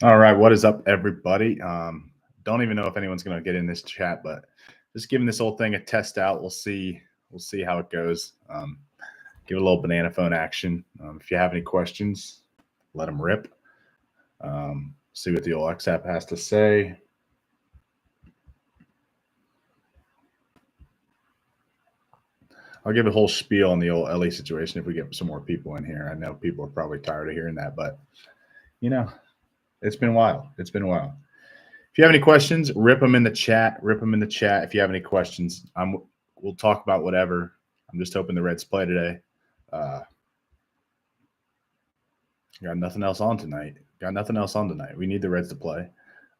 All right, what is up, everybody? Don't even know if anyone's going to get in this chat, but just giving this whole thing a test out. We'll see. We'll see how it goes. Give it a little banana phone action. If you have any questions, let them rip. See what the old XApp has to say. I'll give a whole spiel on the old Ellie situation if we get some more people in here. I know people are probably tired of hearing that, but you know, it's been a while. It's been a while. If you have any questions, rip them in the chat. Rip them in the chat. If you have any questions, we'll talk about whatever. I'm just hoping the Reds play today. Got nothing else on tonight. We need the Reds to play.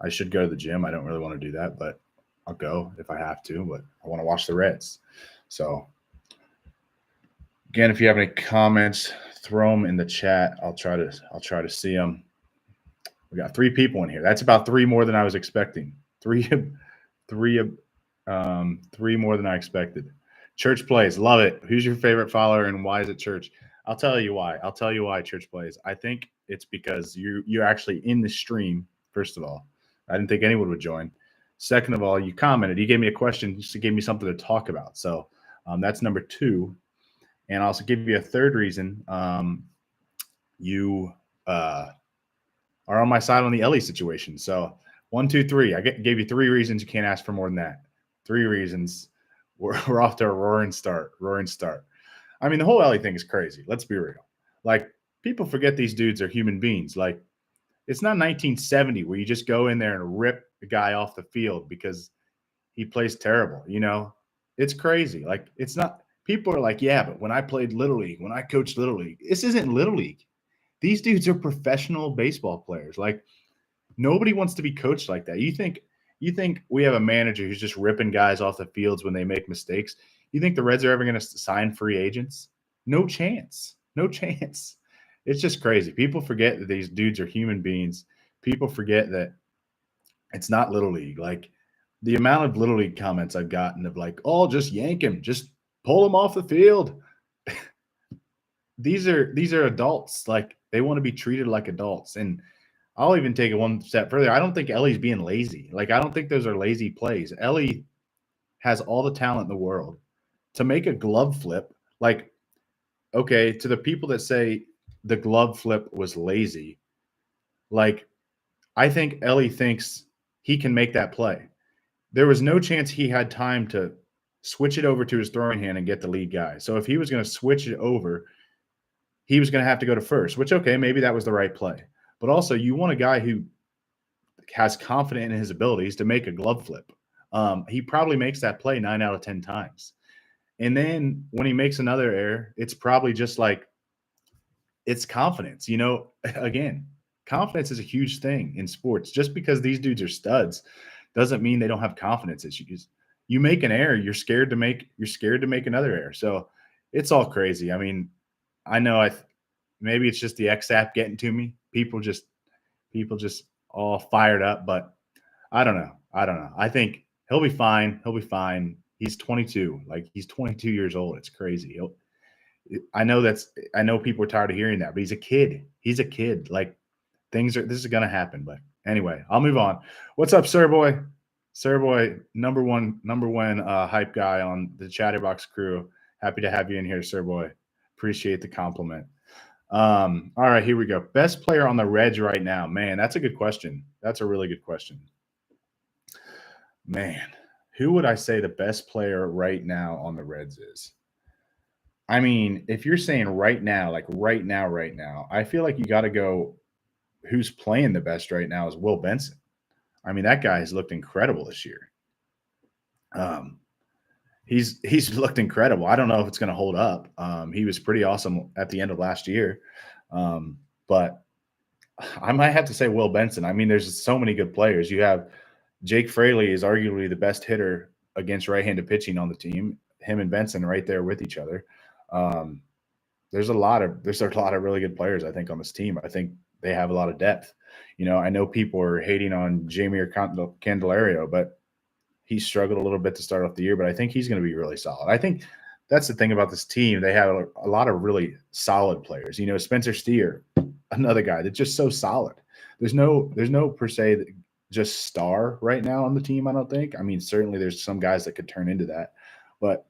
I should go to the gym. I don't really want to do that, but I'll go if I have to. But I want to watch the Reds. So again, if you have any comments, throw them in the chat. I'll try to see them. We got 3 people in here. That's about 3 more than I was expecting. Three more than I expected. Church Plays, love it. Who's your favorite follower and why is it Church? I'll tell you why. Church Plays. I think it's because you're actually in the stream. First of all, I didn't think anyone would join. Second of all, you commented. You gave me a question. You gave me something to talk about. So that's number 2. And I'll also give you a third reason. You are on my side on the Ellie situation. So 1, 2, 3. I gave you 3 reasons. You can't ask for more than that. 3 reasons. We're off to a roaring start. I mean, the whole Ellie thing is crazy. Let's be real. Like, people forget these dudes are human beings. Like, it's not 1970 where you just go in there and rip the guy off the field because he plays terrible. It's crazy. Like, it's not. People are like, yeah, but when I played Little League, when I coached Little League, this isn't Little League. These dudes are professional baseball players. Like, nobody wants to be coached like that. You think we have a manager who's just ripping guys off the fields when they make mistakes? You think the Reds are ever going to sign free agents? No chance. It's just crazy. People forget that these dudes are human beings. People forget that it's not Little League. Like, the amount of Little League comments I've gotten of like, oh, just yank him, just pull him off the field. These are adults. Like, they want to be treated like adults. And I'll even take it one step further. I don't think Ellie's being lazy. Like, I don't think those are lazy plays. Ellie has all the talent in the world to make a glove flip. Like, okay, to the people that say the glove flip was lazy, like, I think Ellie thinks he can make that play. There was no chance he had time to switch it over to his throwing hand and get the lead guy. So if he was going to switch it over, he was going to have to go to first, which, okay, maybe that was the right play. But also, you want a guy who has confidence in his abilities to make a glove flip. He probably makes that play 9 out of 10 times. And then when he makes another error, it's probably just like, it's confidence. Again, confidence is a huge thing in sports. Just because these dudes are studs doesn't mean they don't have confidence issues. You make an error, you're scared to make another error. So it's all crazy. I mean, I know maybe it's just the XApp getting to me. People just all fired up, but I don't know. I think he'll be fine. He's 22. Like, he's 22 years old. It's crazy. I know people are tired of hearing that, but he's a kid. Like, this is going to happen. But anyway, I'll move on. What's up, Sir Boy? Number one hype guy on the Chatterbox crew. Happy to have you in here, Sir Boy. Appreciate the compliment. All right, here we go. Best player on the Reds right now. Man, that's a good question. That's a really good question. Man, who would I say the best player right now on the Reds is? I mean, if you're saying right now, like right now, I feel like you got to go who's playing the best right now is Will Benson. I mean, that guy has looked incredible this year. He's looked incredible. I don't know if it's going to hold up. He was pretty awesome at the end of last year. But I might have to say Will Benson. I mean, there's so many good players. You have Jake Fraley is arguably the best hitter against right-handed pitching on the team. Him and Benson right there with each other. There's a lot of really good players, I think, on this team. I think they have a lot of depth. I know people are hating on Jeimer Candelario, but he struggled a little bit to start off the year, but I think he's going to be really solid. I think that's the thing about this team. They have a lot of really solid players. Spencer Steer, another guy that's just so solid. there's no per se just star right now on the team. I don't think. I mean, certainly there's some guys that could turn into that, but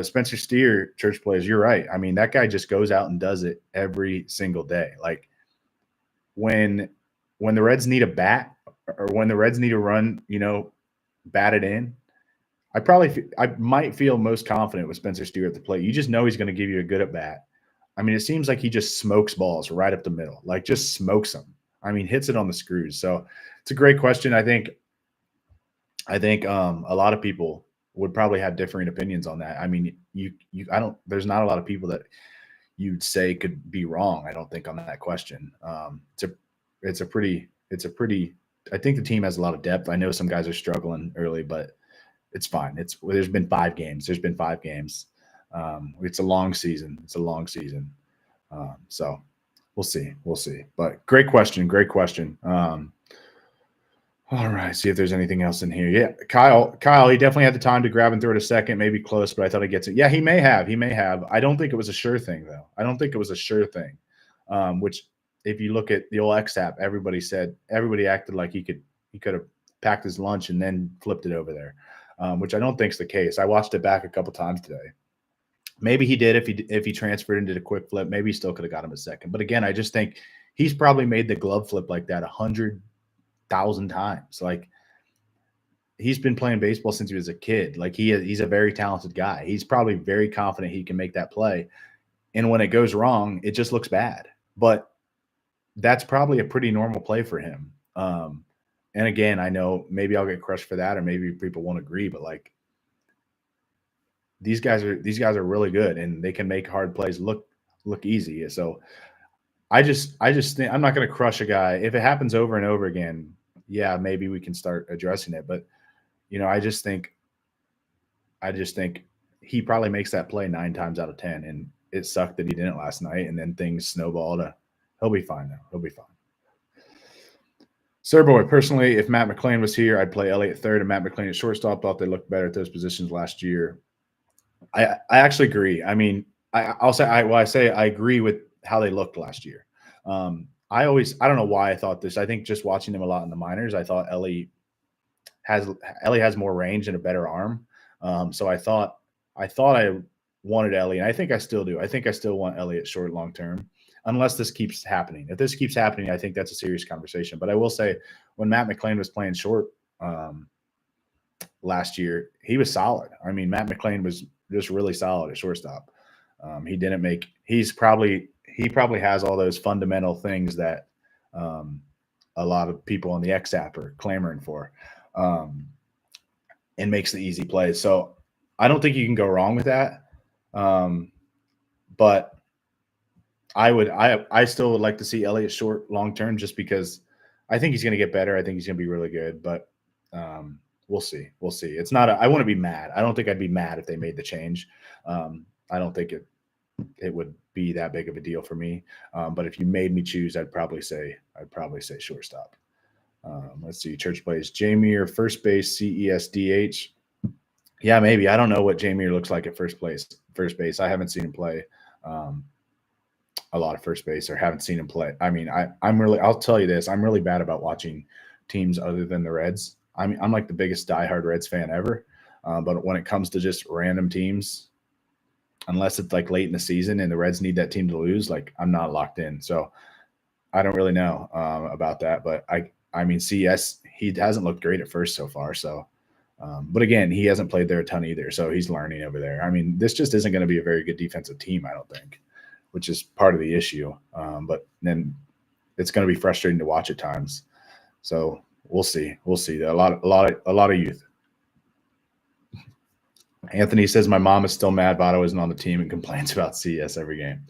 Spencer Steer, church players, you're right. I mean, that guy just goes out and does it every single day. Like when the Reds need a bat or when the Reds need a run, bat it in. I might feel most confident with Spencer Steer at the plate. You just know he's going to give you a good at bat. I mean, it seems like he just smokes balls right up the middle, like just smokes them. I mean, hits it on the screws. So it's a great question. I think a lot of people would probably have differing opinions on that. I mean, there's not a lot of people that you'd say could be wrong. I don't think on that question. It's a pretty, I think the team has a lot of depth. I know some guys are struggling early, but it's fine. There's been 5 games. It's a long season. So we'll see. But great question. All right. See if there's anything else in here. Yeah. Kyle, he definitely had the time to grab and throw it a second, maybe close, but I thought he gets it. Yeah, he may have. I don't think it was a sure thing, though. Which if you look at the old X app, everybody acted like he could have packed his lunch and then flipped it over there, which I don't think is the case. I watched it back a couple times today. Maybe he did if he transferred into the quick flip. Maybe he still could have got him a second. But again, I just think he's probably made the glove flip like that 100,000 times. Like he's been playing baseball since he was a kid. Like he's a very talented guy. He's probably very confident he can make that play. And when it goes wrong, it just looks bad. But that's probably a pretty normal play for him. And again, I know maybe I'll get crushed for that, or maybe people won't agree, but like these guys are really good and they can make hard plays look easy. So I just think I'm not going to crush a guy. If it happens over and over again, yeah, maybe we can start addressing it. But I just think he probably makes that play 9 times out of 10, and it sucked that he didn't last night, and then things snowballed. He'll be fine now. He'll be fine. Sir Boy, personally, if Matt McClain was here, I'd play Elliott third and Matt McClain at shortstop. Thought they looked better at those positions last year. I actually agree. I mean, I agree with how they looked last year. I don't know why I thought this. I think just watching them a lot in the minors, I thought Ellie has more range and a better arm. So I thought I wanted Ellie, and I think I still do. I think I still want Ellie at short long term, unless this keeps happening. If this keeps happening, I think that's a serious conversation. But I will say, when Matt McClain was playing short last year, he was solid. I mean, Matt McClain was just really solid at shortstop. He probably has all those fundamental things that a lot of people on the X app are clamoring for, and makes the easy plays. So I don't think you can go wrong with that. But I still would like to see Elliott short long term, just because I think he's going to get better. I think he's going to be really good, but we'll see. It's not. I want to be mad. I don't think I'd be mad if they made the change. I don't think it would be that big of a deal for me. But if you made me choose, I'd probably say shortstop. Let's see. Church plays Jamir first base, CESDH. Yeah, maybe. I don't know what Jamir looks like at first base. I haven't seen him play a lot of first base, or haven't seen him play. I mean, I'll tell you this. I'm really bad about watching teams other than the Reds. I'm like the biggest diehard Reds fan ever. But when it comes to just random teams, unless it's like late in the season and the Reds need that team to lose, like I'm not locked in. So I don't really know about that. But I mean, CS, he hasn't looked great at first so far. So, but again, he hasn't played there a ton either. So he's learning over there. I mean, this just isn't going to be a very good defensive team, I don't think, which is part of the issue. But then it's going to be frustrating to watch at times. So we'll see. A lot of youth. Anthony says, my mom is still mad Votto isn't on the team and complains about CS every game.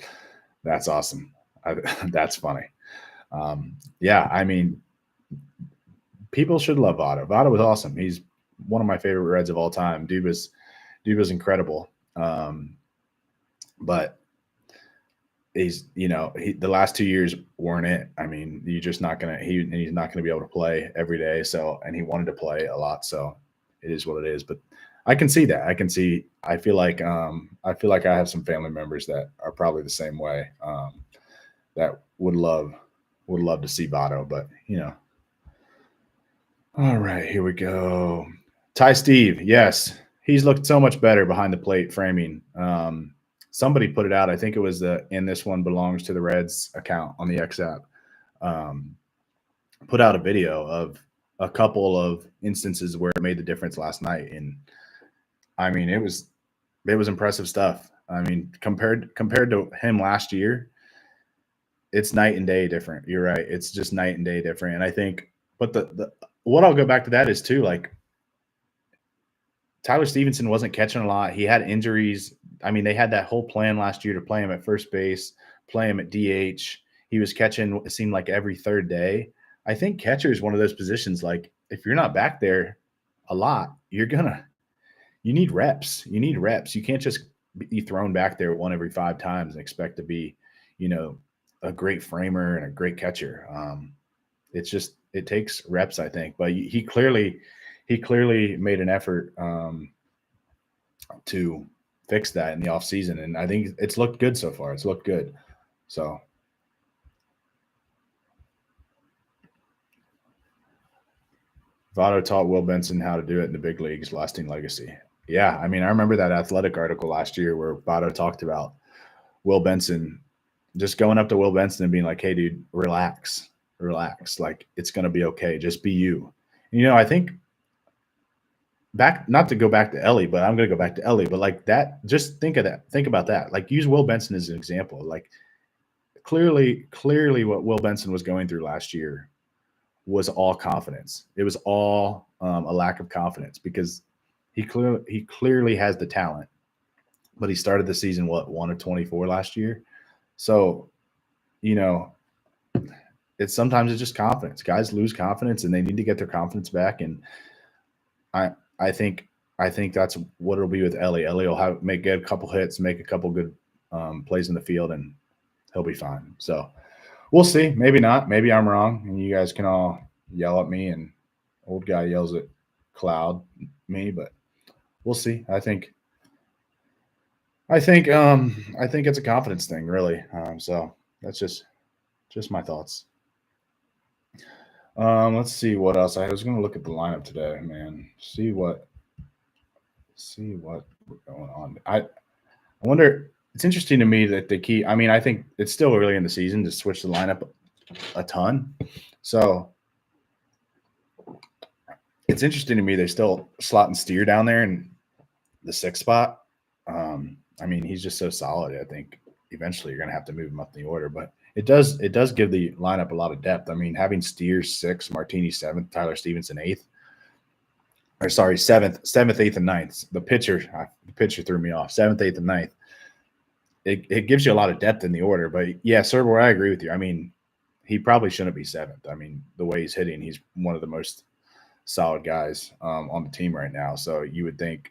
That's awesome. That's funny. Yeah, I mean, people should love Votto. Votto was awesome. He's one of my favorite Reds of all time. Dude was incredible. But he's, the last 2 years weren't it. I mean, you're just not going to, he's not going to be able to play every day. So, and he wanted to play a lot. So it is what it is. But I can see that. I feel like I have some family members that are probably the same way, that would love would love to see Votto, but All right, here we go. Ty Steve, yes, he's looked so much better behind the plate framing. Somebody put it out. I think it was the "And This One Belongs to the Reds" account on the X app. Put out a video of a couple of instances where it made the difference last night, and I mean it was impressive stuff. I mean compared to him last year, it's night and day different. You're right. It's just night and day different. And I think, but the what I'll go back to that is too, like Tyler Stevenson wasn't catching a lot. He had injuries. I mean, they had that whole plan last year to play him at first base, play him at DH. He was catching, it seemed like every third day. I think catcher is one of those positions, like if you're not back there a lot, you need reps. You need reps. You can't just be thrown back there one every 5 times and expect to be, a great framer and a great catcher. It takes reps, I think. But he clearly made an effort to fix that in the offseason, and I think it's looked good so far. It's looked good. So Votto taught Will Benson how to do it in the big leagues, lasting legacy. Yeah, I mean, I remember that Athletic article last year where Votto talked about Will Benson, just going up to Will Benson and being like, "Hey, dude, relax. Like, it's going to be okay. Just be you." And, I think not to go back to Ellie, but I'm going to go back to Ellie. But like that, just think of that. Think about that. Like, use Will Benson as an example. Like, clearly, what Will Benson was going through last year was all confidence. It was all a lack of confidence because he clearly has the talent, but he started the season 1 of 24 last year. So, sometimes it's just confidence. Guys lose confidence and they need to get their confidence back. And I think that's what it'll be with Ellie. Ellie will make a couple hits, make a couple good plays in the field, and he'll be fine. So we'll see. Maybe not. Maybe I'm wrong, and you guys can all yell at me, and old guy yells at cloud me, but we'll see. I think it's a confidence thing, really. So that's just my thoughts. Let's see what else. I was going to look at the lineup today, man. See what's going on. I wonder. It's interesting to me that they keep. I mean, I think it's still early in the season to switch the lineup a ton. So it's interesting to me they still slot and Steer down there in the 6th spot. I mean, he's just so solid. I think eventually you're going to have to move him up in the order, but it does give the lineup a lot of depth. I mean, having Steer 6th, Martini 7th, Tyler Stevenson 8th, or sorry, 7th, 8th, and 9th. The pitcher threw me off. 7th, 8th, and 9th. It gives you a lot of depth in the order. But yeah, Serber, I agree with you. I mean, he probably shouldn't be 7th. I mean, the way he's hitting, he's one of the most solid guys on the team right now. So you would think,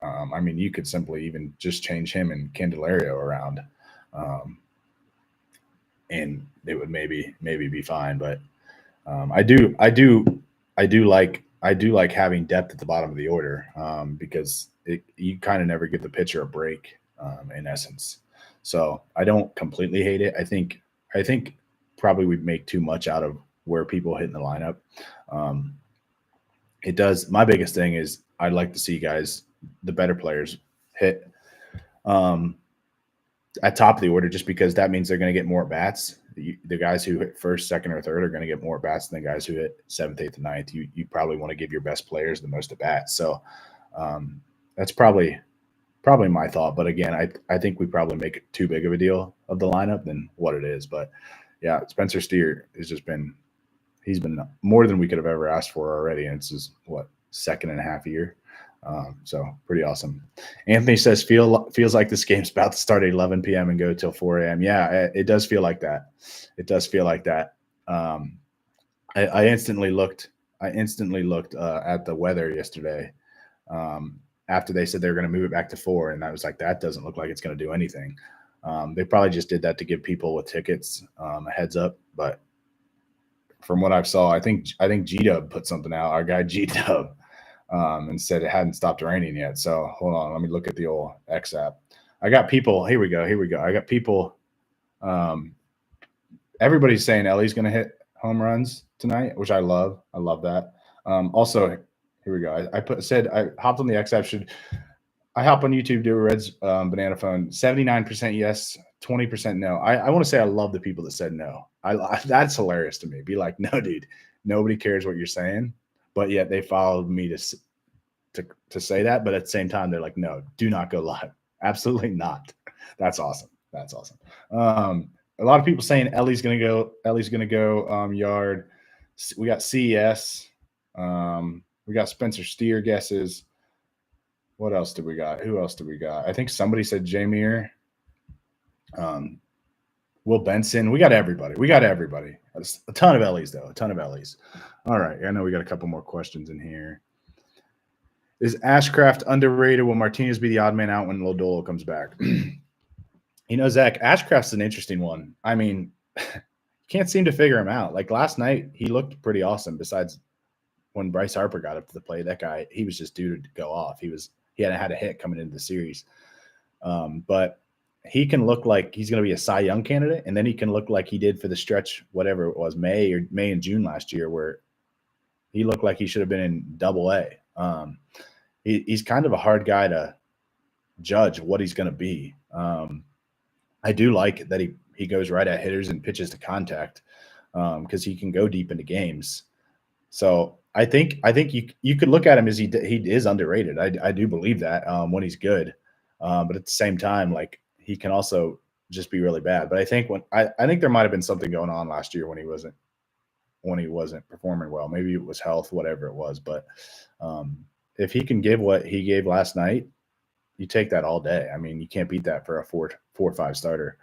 I mean, you could simply even just change him and Candelario around, and it would maybe be fine. But I do like having depth at the bottom of the order because you kind of never give the pitcher a break in essence. So I don't completely hate it. I think probably we'd make too much out of where people hit in the lineup. It does. My biggest thing is I'd like to see guys, the better players, hit at top of the order, just because that means they're going to get more bats. The guys who hit 1st, 2nd, or 3rd are going to get more bats than the guys who hit 7th, 8th, and 9th. You probably want to give your best players the most at bats. So that's probably my thought. But again, I think we probably make it too big of a deal of the lineup than what it is. But yeah, Spencer Steer has just been more than we could have ever asked for already. And it's his 2nd and a half year. So pretty awesome. Anthony says feels like this game's about to start at 11 p.m. and go till 4 a.m. Yeah, it does feel like that. It does feel like that. I instantly looked at the weather yesterday after they said they were going to move it back to 4, and I was like, that doesn't look like it's going to do anything. They probably just did that to give people with tickets a heads up. But from what I saw, I think G-Dub put something out. Our guy G-Dub. And said it hadn't stopped raining yet. So hold on, let me look at the old X app. I got people. Here we go. I got people everybody's saying Ellie's going to hit home runs tonight, which I love. I love that. Also, here we go. I hopped on the X app. I hop on YouTube, do a Reds banana phone. 79% yes, 20% no. I want to say I love the people that said no. That's hilarious to me. Be like, no, dude, nobody cares what you're saying, but yet they followed me to say that. But at the same time, they're like, no, do not go live. Absolutely not. That's awesome. That's awesome. A lot of people saying Ellie's gonna go yard. We got CES. We got Spencer Steer guesses. What else did we got? Who else did we got? I think somebody said Jameer. Will Benson. We got everybody. A ton of Ellie's, though. A ton of Ellie's. All right. I know we got a couple more questions in here. Is Ashcraft underrated? Will Martinez be the odd man out when Lodolo comes back? Zach, Ashcraft's an interesting one. I mean, can't seem to figure him out. Like last night, he looked pretty awesome. Besides when Bryce Harper got up to the plate, that guy, he was just due to go off. He hadn't had a hit coming into the series. But he can look like he's going to be a Cy Young candidate, and then he can look like he did for the stretch, whatever it was, May and June last year, where he looked like he should have been in Double-A. He's kind of a hard guy to judge what he's going to be. I do like that he goes right at hitters and pitches to contact because he can go deep into games. So I think you could look at him as he is underrated. I do believe that when he's good, but at the same time, like he can also just be really bad. But I think I think there might have been something going on last year when he wasn't performing well. Maybe it was health, whatever it was. But if he can give what he gave last night, you take that all day. I mean, you can't beat that for a 4 or 5 starter.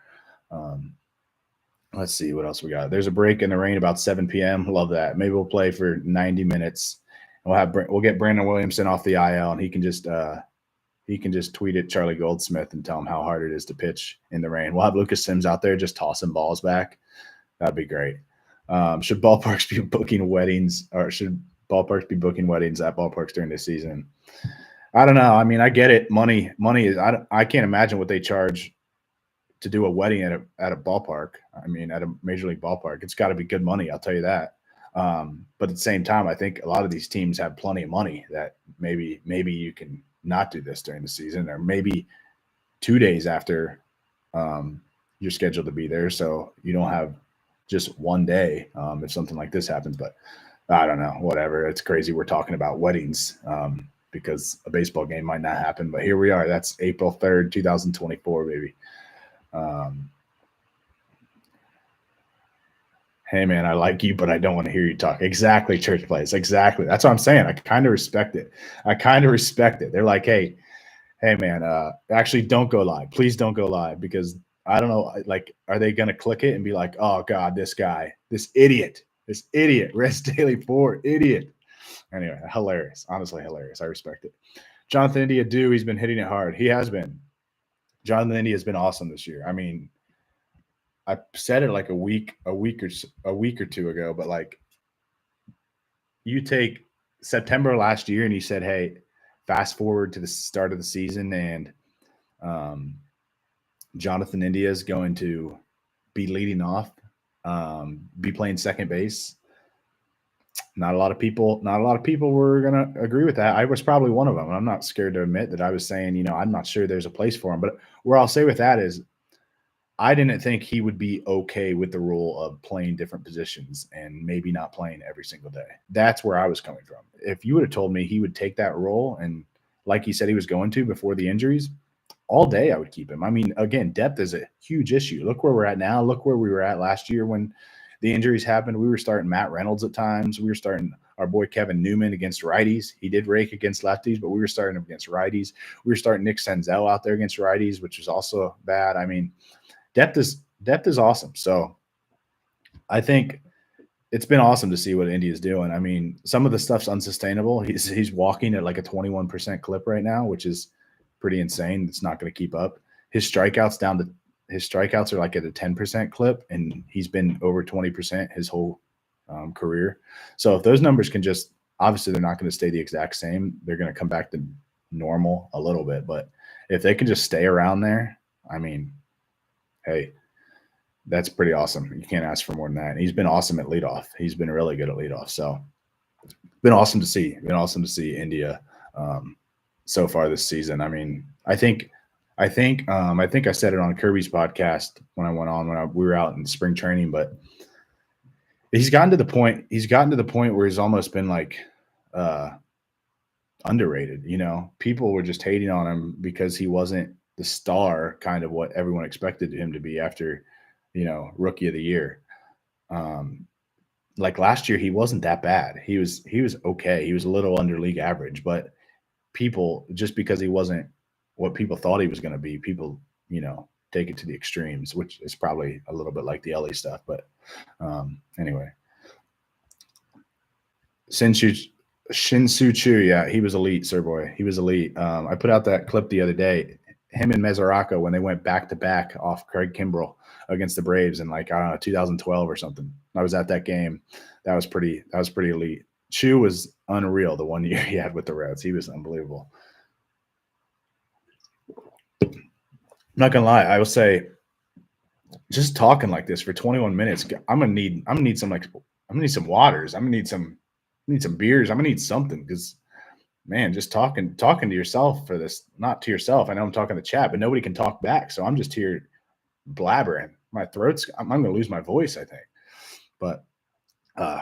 Let's see what else we got. There's a break in the rain about 7 p.m. Love that. Maybe we'll play for 90 minutes. We'll get Brandon Williamson off the IL, and he can just tweet at Charlie Goldsmith and tell him how hard it is to pitch in the rain. We'll have Lucas Sims out there just tossing balls back. That'd be great. Should ballparks be booking weddings at ballparks during this season? I don't know. I mean, I get it. Money is. I can't imagine what they charge to do a wedding at a ballpark. I mean, at a major league ballpark, it's got to be good money. I'll tell you that. But at the same time, I think a lot of these teams have plenty of money that maybe you can not do this during the season, or maybe 2 days after you're scheduled to be there, so you don't have just one day if something like this happens. But I don't know. Whatever. It's crazy. We're talking about weddings. Because a baseball game might not happen, but here we are. That's April 3rd, 2024, baby. Hey, man, I like you, but I don't want to hear you talk. Exactly, church plays. Exactly. That's what I'm saying. I kind of respect it. They're like, hey, man, actually don't go live. Please don't go live, because I don't know, like, are they going to click it and be like, oh, God, this guy, this idiot, Reds Daily 4, idiot. Anyway, hilarious. Honestly, hilarious. I respect it. Jonathan India, he's been hitting it hard. He has been. Jonathan India has been awesome this year. I mean, I said it like a week or two ago, but like, you take September last year and you said, hey, fast forward to the start of the season, and Jonathan India is going to be leading off, be playing second base. Not a lot of people were going to agree with that. I was probably one of them. I'm not scared to admit that I was saying, I'm not sure there's a place for him. But where I'll say with that is, I didn't think he would be okay with the rule of playing different positions and maybe not playing every single day. That's where I was coming from. If you would have told me he would take that role, and like he said he was going to before the injuries, all day I would keep him. I mean, again, depth is a huge issue. Look where we're at now. Look where we were at last year when the injuries happened. We were starting Matt Reynolds at times. We were starting our boy Kevin Newman against righties. He did rake against lefties, but we were starting him against righties. We were starting Nick Senzel out there against righties, which was also bad. I mean, depth is awesome. So I think it's been awesome to see what India's doing. I mean, some of the stuff's unsustainable. He's walking at like a 21% clip right now, which is pretty insane. It's not going to keep up. His strikeouts are like at a 10% clip, and he's been over 20% his whole career. So if those numbers can just, obviously they're not going to stay the exact same. They're going to come back to normal a little bit, but if they can just stay around there, I mean, hey, That's pretty awesome. You can't ask for more than that. And he's been awesome at leadoff. He's been really good at leadoff. So been awesome to see. Been awesome to see India so far this season. I mean, I think I said it on Kirby's podcast when I went on we were out in spring training, but he's gotten to the point. He's gotten to the point where he's almost been like underrated. You know, people were just hating on him because he wasn't the star, kind of what everyone expected him to be after, you know, rookie of the year. Like last year, he wasn't that bad. He was okay. He was a little under league average, but people, just because he wasn't what people thought he was going to be, people, you know, take it to the extremes, which is probably a little bit like the LA stuff. But anyway, Shin-Soo Choo, yeah, he was elite, sir boy. He was elite. I put out that clip the other day, him and Mesoraco, when they went back to back off Craig Kimbrell against the Braves in, like, I don't know, 2012 or something. I was at that game. That was pretty elite. Chu was unreal the one year he had with the Reds. He was unbelievable. I'm not gonna lie, I will say, just talking like this for 21 minutes, I'm gonna need some waters. I'm gonna need some beers. I'm gonna need something, because, man, just talking to yourself for this, not to yourself. I know I'm talking to chat, but nobody can talk back. So I'm just here blabbering. My throat's, I'm going to lose my voice, I think. But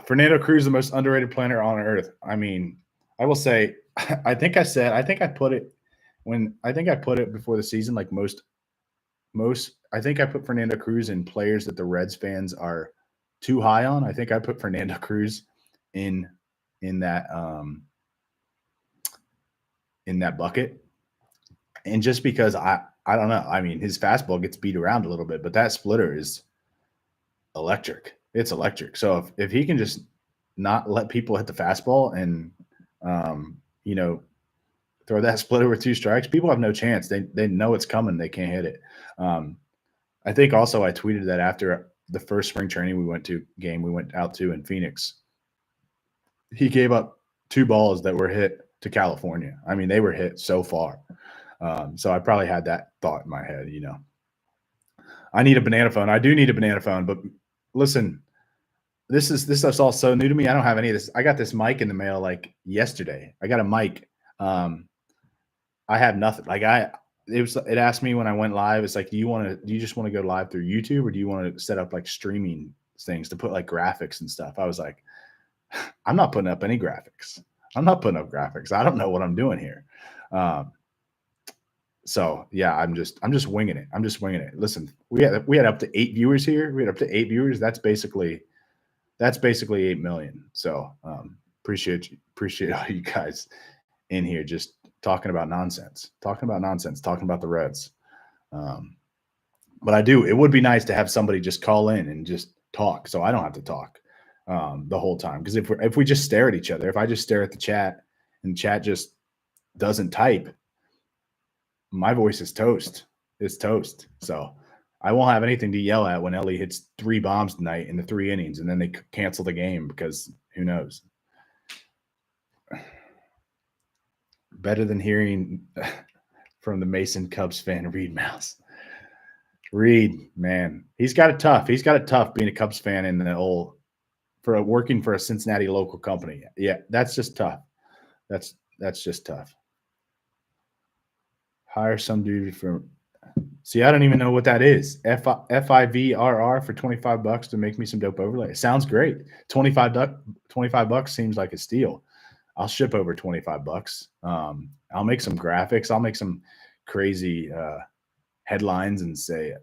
Fernando Cruz, the most underrated player on earth. I mean, I will say, I think I put it before the season, like most, I think I put Fernando Cruz in players that the Reds fans are too high on. I think I put Fernando Cruz in that, in that bucket. And just because I don't know. I mean, his fastball gets beat around a little bit, but that splitter is electric. It's electric. So if he can just not let people hit the fastball and, you know, throw that splitter with 2 strikes, people have no chance. They know it's coming. They can't hit it. I think also I tweeted that after the first spring training we went out to in Phoenix, he gave up 2 balls that were hit to California. I mean, they were hit so far. So I probably had that thought in my head, you know. I need a banana phone. I do need a banana phone, but listen, this stuff's all so new to me. I don't have any of this. I got this mic in the mail like yesterday. I got a mic. I have nothing. Like it asked me when I went live, it's like, do you just want to go live through YouTube, or do you want to set up like streaming things to put like graphics and stuff? I was like, I'm not putting up any graphics. I don't know what I'm doing here. So yeah, I'm just winging it. Listen, we had up to 8 viewers here. That's basically 8 million. So appreciate all you guys in here just talking about nonsense, talking about the Reds. But it would be nice to have somebody just call in and just talk, so I don't have to talk the whole time. Because if we just stare at each other, if I just stare at the chat and the chat just doesn't type, my voice is toast. It's toast. So I won't have anything to yell at when Ellie hits 3 bombs tonight in the 3 innings, and then they cancel the game, because who knows? Better than hearing from the Mason Cubs fan, Reed Mouse. Reed, man, he's got it tough. Being a Cubs fan in the working for a Cincinnati local company. Yeah, that's just tough. That's just tough. Hire some dude from. See, I don't even know what that is. FIVRR for $25 to make me some dope overlay. It sounds great. $25 seems like a steal. I'll ship over $25. I'll make some graphics. I'll make some crazy headlines and say,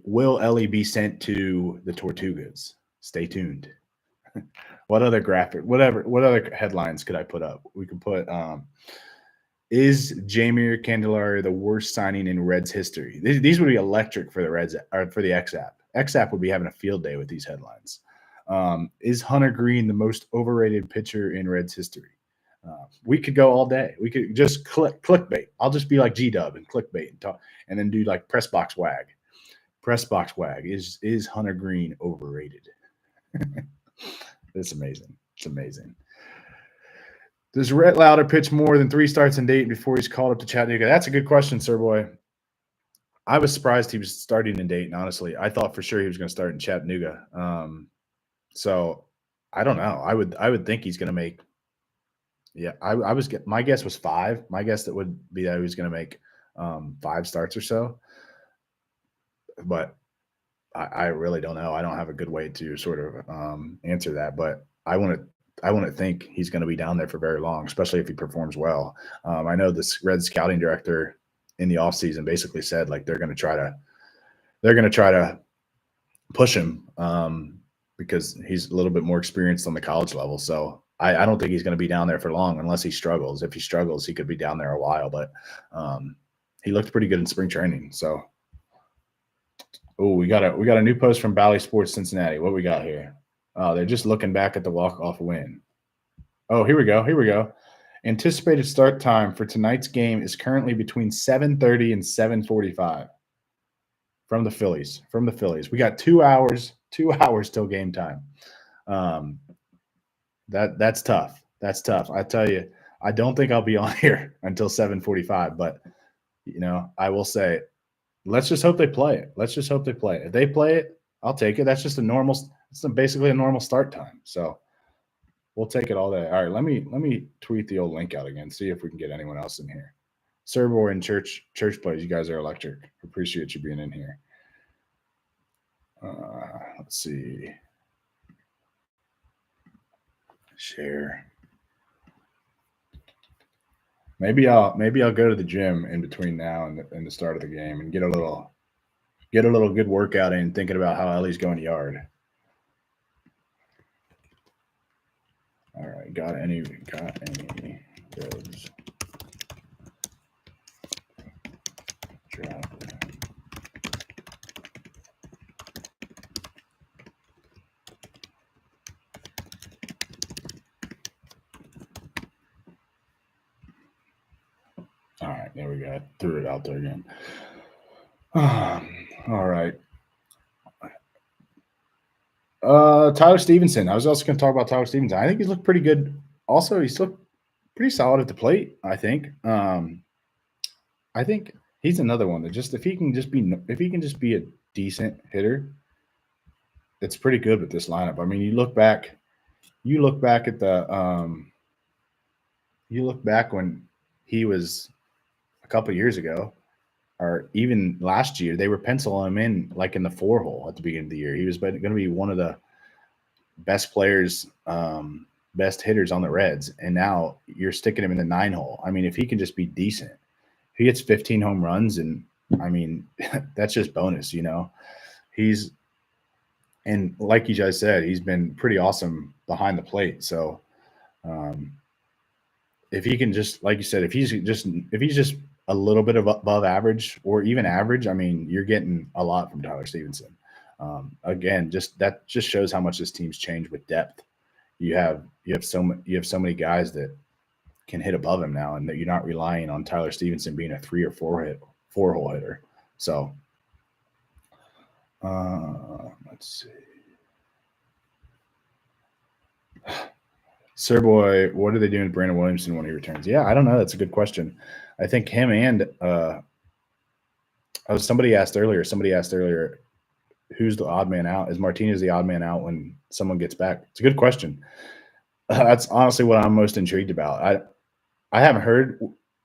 "Will Ellie be sent to the Tortugas?" Stay tuned. What other headlines could I put up? We could put. Is Jamier Candelario the worst signing in Reds history? These would be electric for the Reds, or for the XApp. XApp would be having a field day with these headlines. Is Hunter Green the most overrated pitcher in Reds history? We could go all day. We could just clickbait. I'll just be like G-Dub and clickbait and talk, and then do like press box wag. Press box wag. Is Hunter Green overrated? It's amazing. It's amazing. Does Rhett Lauder pitch more than 3 starts in Dayton before he's called up to Chattanooga? That's a good question, sir boy. I was surprised he was starting in Dayton, honestly. I thought for sure he was gonna start in Chattanooga. So I don't know. I would think he's gonna make yeah, I was my guess was 5. My guess that would be that he was gonna make 5 starts or so, but I really don't know. I don't have a good way to sort of answer that, but I wouldn't think he's going to be down there for very long, especially if he performs well. I know this Red scouting director in the offseason basically said like they're going to try to push him because he's a little bit more experienced on the college level. So I don't think he's going to be down there for long unless he struggles. If he struggles, he could be down there a while, but he looked pretty good in spring training. So oh, we got a new post from Bally Sports Cincinnati. What we got here? Oh, they're just looking back at the walk-off win. Oh, here we go. Here we go. Anticipated start time for tonight's game is currently between 7:30 and 7:45 from the Phillies. From the Phillies. We got 2 hours, 2 hours till game time. Um, that's tough. That's tough. I tell you, I don't think I'll be on here until 7:45, but I will say let's just hope they play it. Let's just hope they play it. If they play it, I'll take it. That's just it's basically a normal start time. So we'll take it all day. All right, let me tweet the old link out again. See if we can get anyone else in here. Server and church plays. You guys are electric. Appreciate you being in here. Let's see. Share. Maybe I'll go to the gym in between now and the start of the game and get a little good workout in, thinking about how Ellie's going yard. All right, got any Reds drop? All right, there we go. I threw it out there again. All right. Tyler Stevenson. I was also going to talk about Tyler Stevenson. I think he's looked pretty good. Also, he's looked pretty solid at the plate. I think. I think he's another one that just if he can just be a decent hitter, it's pretty good with this lineup. I mean, you look back at you look back when he was a couple years ago, or even last year, they were penciling him in like in the 4 hole at the beginning of the year. He was going to be one of the best players, best hitters on the Reds, and now you're sticking him in the 9 hole. I mean, if he can just be decent, if he hits 15 home runs, and I mean, that's just bonus, and like you guys said, he's been pretty awesome behind the plate. So, if he can just, like you said, if he's just a little bit of above average or even average, I mean, you're getting a lot from Tyler Stevenson. Again, that just shows how much this team's changed with depth. You have so many guys that can hit above him now, and that you're not relying on Tyler Stevenson being a 3 or 4 hole hitter. So, let's see. Sir Boy, what are they doing with Brandon Williamson when he returns? Yeah, I don't know. That's a good question. I think him and somebody asked earlier, who's the odd man out? Is Martinez the odd man out when someone gets back? It's a good question. That's honestly what I'm most intrigued about. I haven't heard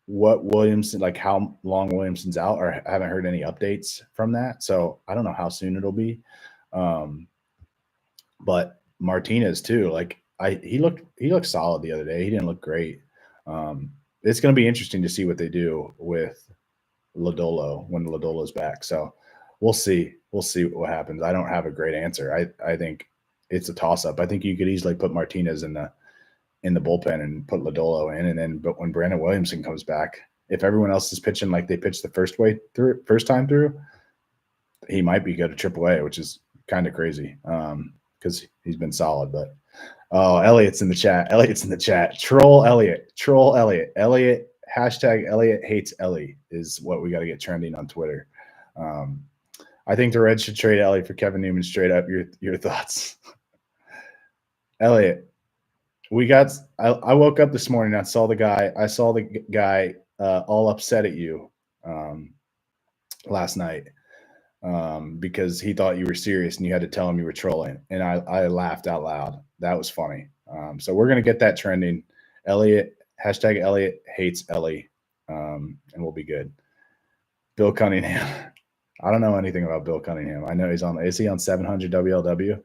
what Williamson, like how long Williamson's out, or I haven't heard any updates from that. So I don't know how soon it'll be. But Martinez too, like he looked solid the other day. He didn't look great. It's going to be interesting to see what they do with Lodolo when Lodolo's back. So we'll see. We'll see what happens. I don't have a great answer. I think it's a toss up. I think you could easily put Martinez in the bullpen and put Lodolo in, and then but when Brandon Williamson comes back, if everyone else is pitching like they pitched the first time through, he might be good at AAA, which is kind of crazy because he's been solid. But Elliot's in the chat. Troll Elliot. Elliot. Hashtag Elliot hates Ellie is what we got to get trending on Twitter. I think the Reds should trade Ellie for Kevin Newman. Straight up, your thoughts, Elliot. I woke up this morning. I saw the guy all upset at you last night because he thought you were serious and you had to tell him you were trolling. And I laughed out loud. That was funny. So we're going to get that trending. Hashtag Elliot hates Ellie, and we'll be good. Bill Cunningham. I don't know anything about Bill Cunningham. I know is he on 700 WLW?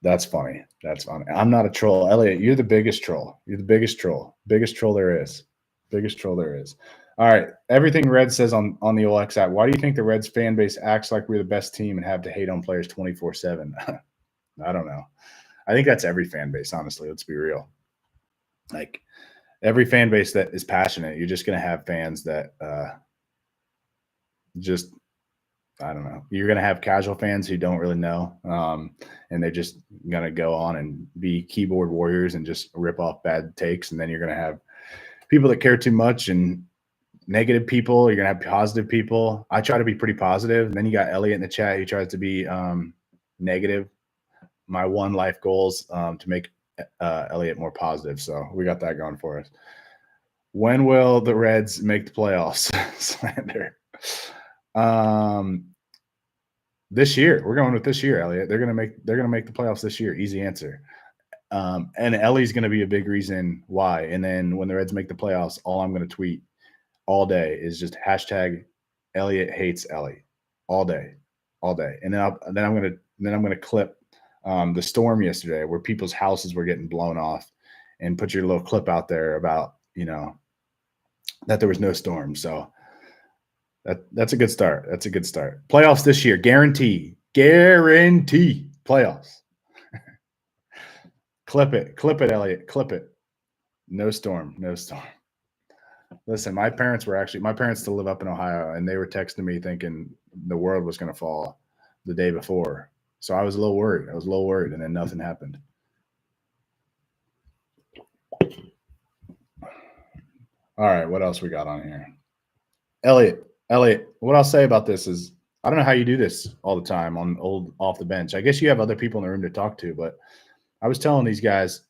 That's funny. That's funny. I'm not a troll. Elliot, you're the biggest troll. You're the biggest troll. Biggest troll there is. Biggest troll there is. All right. Everything Red says on the OX app. Why do you think the Reds fan base acts like we're the best team and have to hate on players 24/7? I don't know. I think that's every fan base, honestly. Let's be real. Like every fan base that is passionate, you're just going to have fans that just – I don't know. You're going to have casual fans who don't really know, and they're just going to go on and be keyboard warriors and just rip off bad takes. And then you're going to have people that care too much and negative people. You're going to have positive people. I try to be pretty positive. And then you got Elliot in the chat who tries to be negative. My one life goal is to make Elliot more positive. So we got that going for us. When will the Reds make the playoffs? Slander. This year. We're going with this year, Elliot. They're gonna make the playoffs this year. Easy answer. And Ellie's gonna be a big reason why. And then when the Reds make the playoffs, all I'm gonna tweet all day is just hashtag Elliot hates Ellie. All day. And then I'm gonna clip the storm yesterday where people's houses were getting blown off and put your little clip out there about, that there was no storm. So that's a good start. That's a good start. Playoffs this year, guarantee playoffs. Clip it, Elliot. Clip it. No storm. Listen, my parents still live up in Ohio, and they were texting me thinking the world was going to fall the day before. So I was a little worried. And then nothing happened. All right, what else we got on here? Elliot, what I'll say about this is I don't know how you do this all the time on off the bench. I guess you have other people in the room to talk to, but I was telling these guys,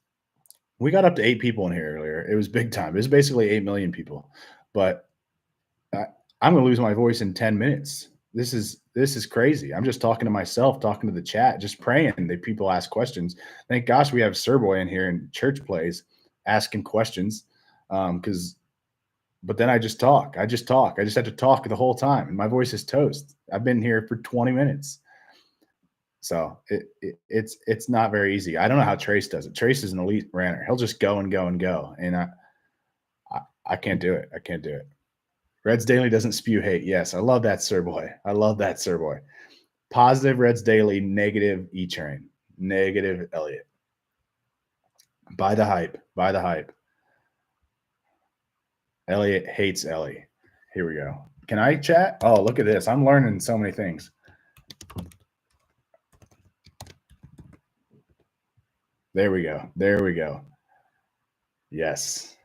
we got up to 8 people in here earlier. It was big time. It was basically 8 million people, but I'm going to lose my voice in 10 minutes. This is crazy. I'm just talking to myself, talking to the chat, just praying that people ask questions. Thank gosh we have Sir Boy in here and church plays asking questions but then I just talk. I just have to talk the whole time, and my voice is toast. I've been here for 20 minutes. So it's not very easy. I don't know how Trace does it. Trace is an elite runner. He'll just go and go and go. And I can't do it. Reds Daily doesn't spew hate. Yes, I love that, Sir Boy. Positive Reds Daily, negative E-Train. Negative Elliot. Buy the hype. Elliot hates Ellie. Here we go. Can I chat? Oh, look at this. I'm learning so many things. There we go. Yes.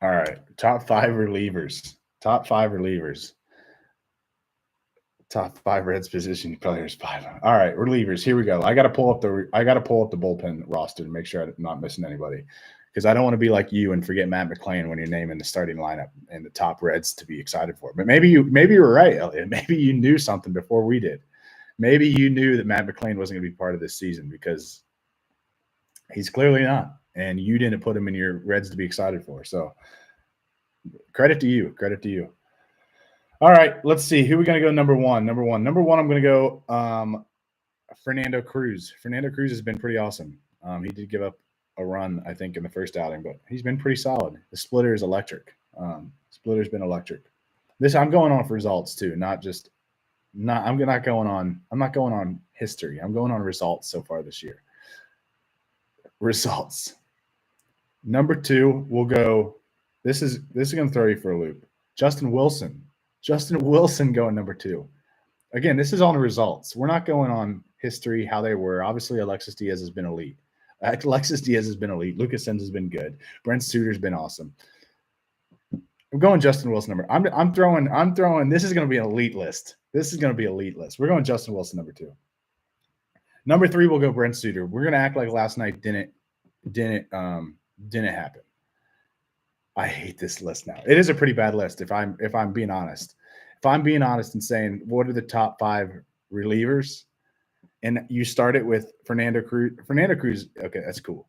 All right. Top 5 relievers. Top 5 Reds position players. 5. All right, relievers. Here we go. I got to pull up the bullpen roster to make sure I'm not missing anybody, because I don't want to be like you and forget Matt McClain when you're naming the starting lineup and the top Reds to be excited for. But maybe you were right, Elliot. Maybe you knew something before we did. Maybe you knew that Matt McClain wasn't going to be part of this season, because he's clearly not, and you didn't put him in your Reds to be excited for. So credit to you. All right, let's see. Who are we going to go number one? I'm going to go Fernando Cruz. Fernando Cruz has been pretty awesome. He did give up a run, I think, in the first outing, but he's been pretty solid. The splitter is electric. Splitter's been electric. I'm going on for results too, I'm not going on history. I'm going on results so far this year. Results. Number 2, we'll go. This is going to throw you for a loop. Justin Wilson going number 2. Again, this is on the results. We're not going on history, how they were. Obviously, Alexis Diaz has been elite. Lucas Sims has been good. Brent Suter's been awesome. I'm going Justin Wilson number. I'm throwing. This is going to be an elite list. We're going Justin Wilson number 2. Number 3, we'll go Brent Suter. We're going to act like last night didn't happen. I hate this list now. It is a pretty bad list if I'm being honest. If I'm being honest and saying what are the top 5 relievers, and you start it with Fernando Cruz. Fernando Cruz, okay, that's cool.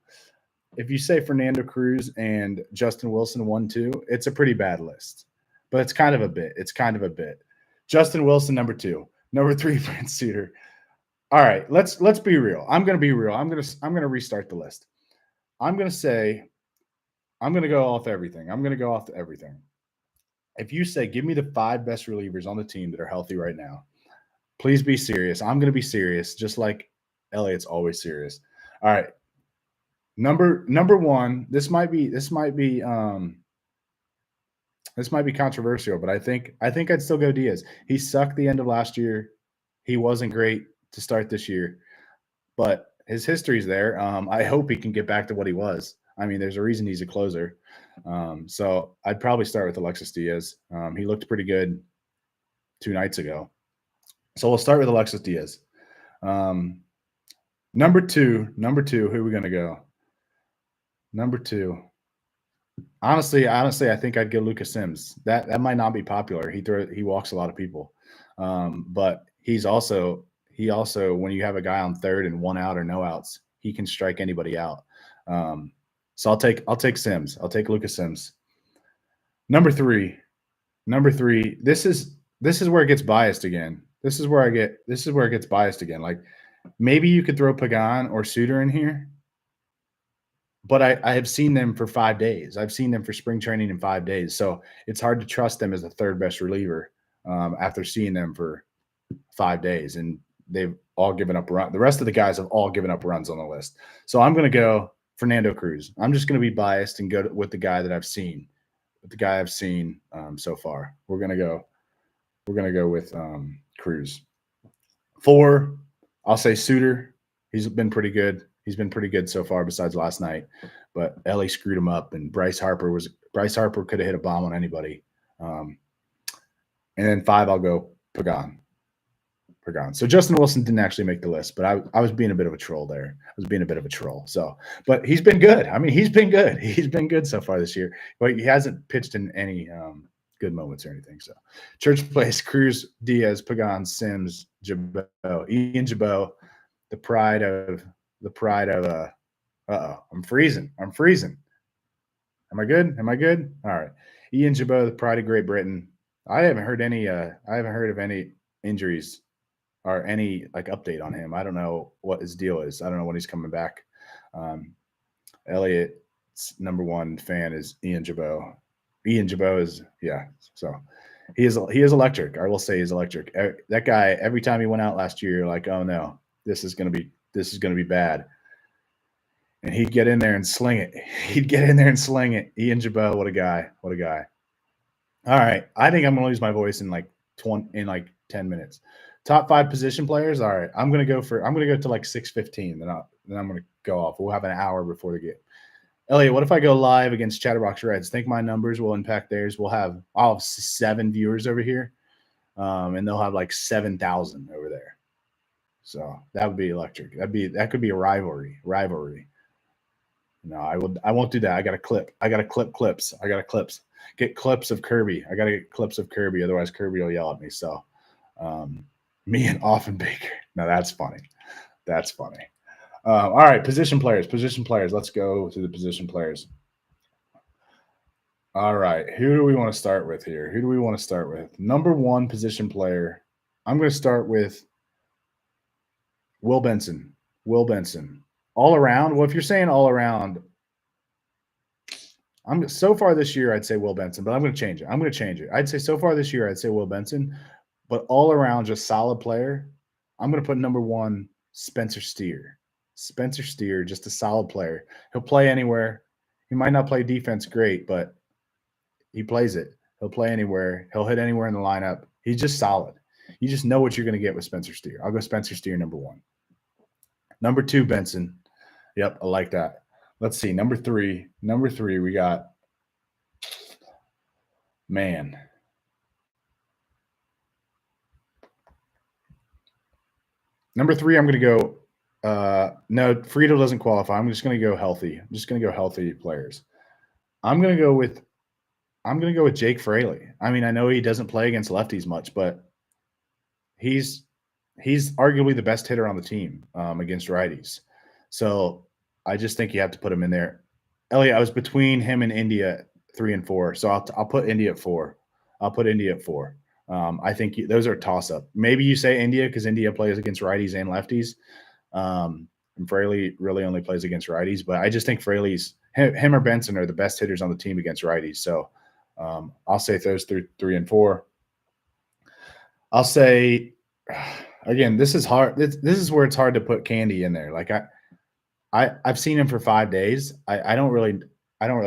If you say Fernando Cruz and Justin Wilson 1, 2, it's a pretty bad list. But it's kind of a bit. It's kind of a bit. Justin Wilson, number 2. Number 3, Brent Suter. All right, let's be real. I'm gonna be real. I'm gonna restart the list. I'm gonna go off everything. I'm gonna go off everything. If you say give me the 5 best relievers on the team that are healthy right now, please be serious. I'm gonna be serious, just like Elliot's always serious. All right. Number 1. This might be controversial, but I think I'd still go Diaz. He sucked the end of last year. He wasn't great to start this year, but his history's there. I hope he can get back to what he was. I mean, there's a reason he's a closer. So I'd probably start with Alexis Diaz. He looked pretty good 2 nights ago. So we'll start with Alexis Diaz. Number two, who are we going to go? Number 2. Honestly, I think I'd go Lucas Sims. That might not be popular. He walks a lot of people, but he also when you have a guy on third and 1 out or no outs, he can strike anybody out. So I'll take Sims. I'll take Lucas Sims. Number 3. This is where it gets biased again. This is where it gets biased again. Like maybe you could throw Pagan or Suter in here. But I have seen them for 5 days. I've seen them for spring training in 5 days. So it's hard to trust them as the 3rd best reliever after seeing them for 5 days. And they've all given up runs. The rest of the guys have all given up runs on the list. So I'm going to go Fernando Cruz. I'm just going to be biased and go with the guy that I've seen. With the guy I've seen so far. We're going to go with Cruz. 4, I'll say Suter. He's been pretty good. He's been pretty good so far besides last night, but Ellie screwed him up, and Bryce Harper could have hit a bomb on anybody. And then 5, I'll go Pagan. So Justin Wilson didn't actually make the list, but I was being a bit of a troll there. I was being a bit of a troll. So, but he's been good. I mean, he's been good. He's been good so far this year, but he hasn't pitched in any good moments or anything. So Church Place, Cruz, Diaz, Pagan, Sims, Jabot, Ian Jabot, the pride of I'm freezing. Am I good? All right. Ian Jabot, the pride of Great Britain. I haven't heard of any injuries or any like update on him. I don't know what his deal is. I don't know when he's coming back. Elliot's number 1 fan is Ian Jabot. Ian Jabot is so he is electric. I will say he's electric. That guy, every time he went out last year, you're like, oh no, this is gonna be bad. And he'd get in there and sling it. Ian Jabot, what a guy. All right. I think I'm going to lose my voice in like 10 minutes. Top 5 position players. All right. I'm going to go to like 6:15. Then I'm going to go off. We'll have an hour before the game. Elliot, what if I go live against Chatterbox Reds? Think my numbers will impact theirs. I'll have 7 viewers over here. And they'll have like 7,000 over there. So that would be electric. That could be a rivalry. No, I won't do that. I got to clip clips. Get clips of Kirby. I got to get clips of Kirby. Otherwise Kirby will yell at me. So me and Offenbaker. No, that's funny. All right. Position players. Let's go to the position players. All right. Who do we want to start with here? Number 1 position player. I'm going to start with Will Benson. All around. Well, if you're saying all around, so far this year, I'd say Will Benson, but I'm going to change it. I'd say so far this year, I'd say Will Benson, but all around, just solid player. I'm going to put number 1, Spencer Steer. Just a solid player. He'll play anywhere. He might not play defense great, but he plays it. He'll play anywhere. He'll hit anywhere in the lineup. He's just solid. You just know what you're going to get with Spencer Steer. I'll go Spencer Steer, number 1. Number 2, Benson. Yep, I like that. Let's see. Number 3, we got man. Number 3, I'm going to go. No, Friedel doesn't qualify. I'm just going to go healthy. players. I'm going to go with I'm going to go with Jake Fraley. I mean, I know he doesn't play against lefties much, but he's arguably the best hitter on the team against righties. So I just think you have to put him in there. Elliot, I was between him and India 3 and 4, so I'll put India at 4. I'll put India at 4. I think those are a toss up. Maybe you say India because India plays against righties and lefties. And Fraley really only plays against righties, but I just think Fraley's him or Benson are the best hitters on the team against righties. So I'll say those 3 and 4. I'll say again, this is hard. This is where it's hard to put Candy in there. Like I've seen him for 5 days. I don't really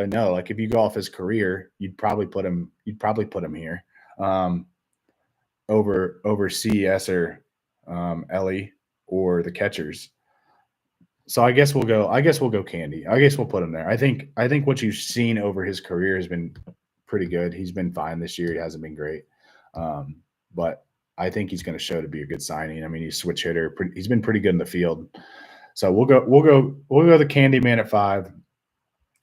know. Like if you go off his career, you'd probably put him here over CES or Ellie or the catchers. So I guess we'll go Candy. I guess we'll put him there. I think what you've seen over his career has been pretty good. He's been fine this year. He hasn't been great, but I think he's going to show to be a good signing. I mean, he's a switch hitter. He's been pretty good in the field. So we'll go the Candy Man at 5.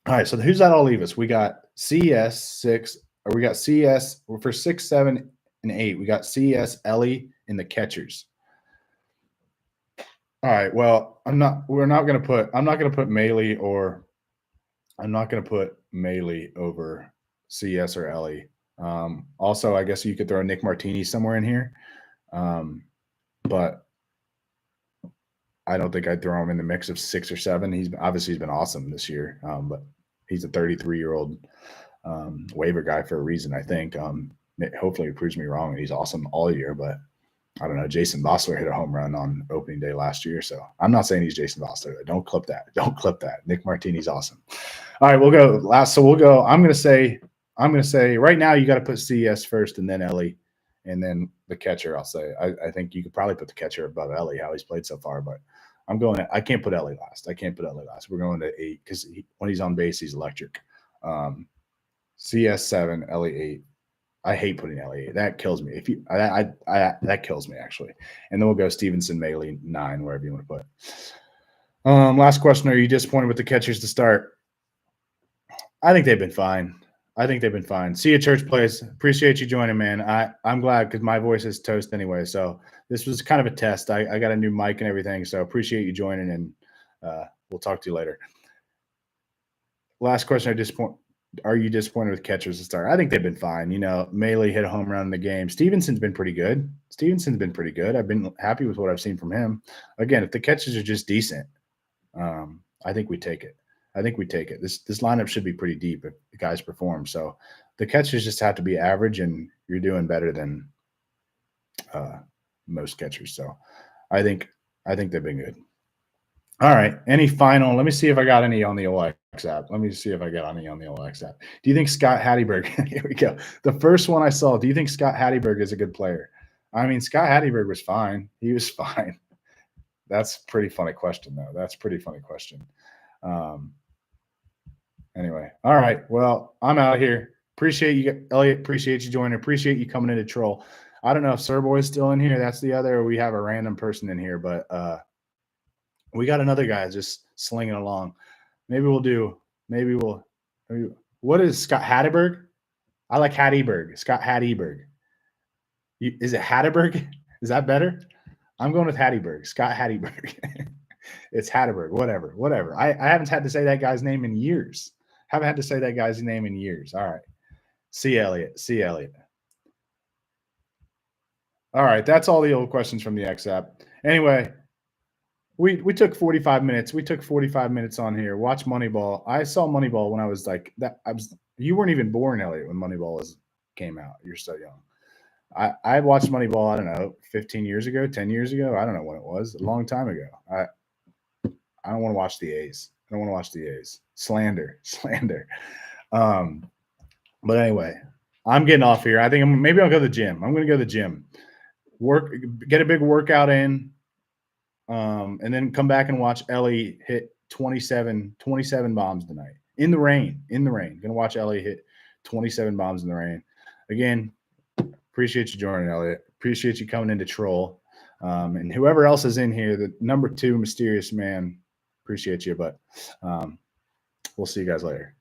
All right. So who's that all leave us? We got CS 6, or we got CS for 6, 7, and 8. We got CS, Ellie, and the catchers. All right. Well, I'm not going to put Melee over CS or Ellie. Also, I guess you could throw Nick Martini somewhere in here. But I don't think I'd throw him in the mix of 6 or 7. He's been awesome this year. But he's a 33-year-old waiver guy for a reason, I think. Hopefully he proves me wrong and he's awesome all year, but I don't know. Jason Vossler hit a home run on opening day last year, so I'm not saying he's Jason Vossler. Don't clip that. Nick Martini's awesome. All right, we'll go last. So we'll go. I'm gonna say right now you got to put CES first and then Ellie, and then the catcher. I'll say I think you could probably put the catcher above Ellie, how he's played so far, but I can't put Ellie last. We're going to 8 because when he's on base, he's electric. CS 7, Ellie 8. I hate putting Ellie. That kills me. That kills me actually. And then we'll go Stevenson, Melee 9, wherever you want to put. Last question: are you disappointed with the catchers to start? I think they've been fine. See you, Church Plays. Appreciate you joining, man. I'm glad because my voice is toast anyway. So this was kind of a test. I got a new mic and everything. So appreciate you joining, and we'll talk to you later. Last question: are you disappointed with catchers to start? I think they've been fine. Melee hit a home run in the game. Stevenson's been pretty good. I've been happy with what I've seen from him. Again, if the catchers are just decent, I think we take it. This lineup should be pretty deep if the guys perform. So the catchers just have to be average, and you're doing better than most catchers. So I think they've been good. All right. Any final? Let me see if I got any on the OX app. Do you think Scott Hatteberg? Here we go. The first one I saw. Do you think Scott Hatteberg is a good player? I mean, Scott Hatteberg was fine. He was fine. That's a pretty funny question, though. Anyway. All right. Well, I'm out here. Appreciate you, Elliot. Appreciate you joining. Appreciate you coming in to troll. I don't know if Sir Boy's still in here. That's the other. Or we have a random person in here, but we got another guy just slinging along. Maybe what is Scott Hatteberg? I like Hatteberg. Scott Hatteberg. Is it Hatteberg? Is that better? I'm going with Hatteberg. Scott Hatteberg. It's Hatteberg. Whatever. I haven't had to say that guy's name in years. All right. See Elliot. All right. That's all the old questions from the X app. Anyway, we took 45 minutes. On here. Watch Moneyball. I saw Moneyball when I was like that. You weren't even born, Elliot, when Moneyball came out. You're so young. I watched Moneyball, I don't know, 15 years ago, 10 years ago. I don't know when it was. A long time ago. I don't want to watch the A's. Slander. But anyway, I'm getting off here. I think maybe I'll go to the gym. I'm going to go to the gym. Get a big workout in. And then come back and watch Ellie hit 27 bombs tonight in the rain. Gonna watch Ellie hit 27 bombs in the rain. Again, appreciate you joining, Elliot. Appreciate you coming in to troll. And whoever else is in here, the number 2 mysterious man, appreciate you. But we'll see you guys later.